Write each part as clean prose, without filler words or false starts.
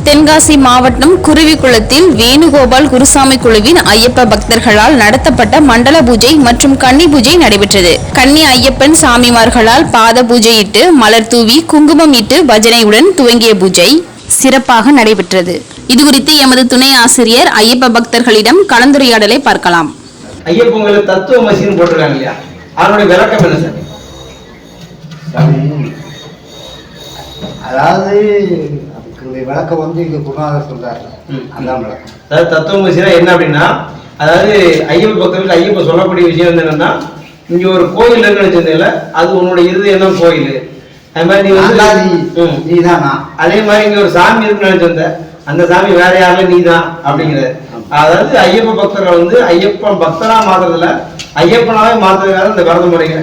தென்காசி மாவட்டம் குருவிக்குளத்தில் வேணுகோபால் குருசாமி குழுவின் ஐயப்ப பக்தர்களால் நடத்தப்பட்ட மண்டல பூஜை மற்றும் கன்னி பூஜை நடைபெற்றது. கன்னி ஐயப்பன் சாமிமார்களால் பாத பூஜையிட்டு மலர் தூவி குங்குமம் இட்டு பஜனையுடன் துவங்கிய பூஜை சிறப்பாக நடைபெற்றது. இதுகுறித்து எமது துணை ஆசிரியர் ஐயப்ப பக்தர்களிடம் கலந்துரையாடலை பார்க்கலாம். ஐயப்பங்களை தத்துவ மசின்னு போட்டிருக்காங்க இல்லையா, அதனுடைய விளக்கம் என்ன சார்? அதாவது விளக்கம் வந்து இங்க குருநாதர் சொல்றாரு. அதான் விளக்கம். அதாவது தத்துவ மசினா என்ன அப்படின்னா, அதாவது ஐயப்ப பக்தர்களுக்கு ஐயப்ப சொல்லக்கூடிய விஷயம் என்னன்னா, இங்க ஒரு கோயில் இருக்குன்னு வச்சிருந்தீங்கல்ல, அது உன்னோட இருதயம் தான் கோயில். அது மாதிரி நீ வந்து நீதானா, அதே மாதிரி இங்க ஒரு சாமி இருக்குன்னு நினைச்சிருந்த, அந்த சாமி வேற யாரும் நீதான் அப்படிங்கிறது. அதாவது ஐயப்ப பக்தர்கள் வந்து ஐயப்பன் பக்தரா மாத்துறதுல ஐயப்பனாவே மாத்துறதுக்காக இந்த விரத முறைங்க.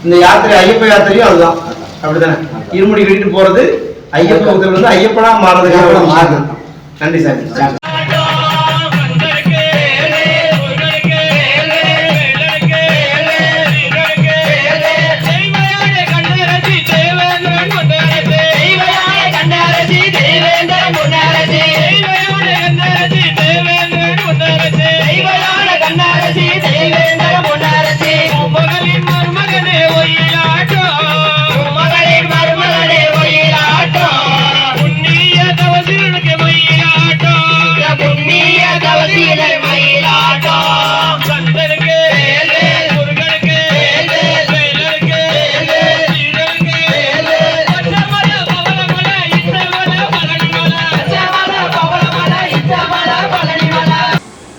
இந்த யாத்திரை ஐயப்ப யாத்திரையும் அதுதான், அப்படித்தானே? இருமுடி கட்டிட்டு போறது ஐயப்ப பக்தர்கள் வந்து ஐயப்பனா மாறுறதுக்காக மாறுது. நன்றி சாமி.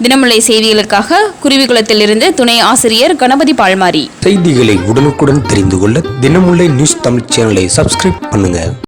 தினமலை செய்திகளுக்காக குருவிக்குளத்திலிருந்து துணை ஆசிரியர் கணபதி பால்மாரி. செய்திகளை உடனுக்குடன் தெரிந்து கொள்ள தினமுல்லை நியூஸ் தமிழ் சேனலை சப்ஸ்கிரைப் பண்ணுங்க.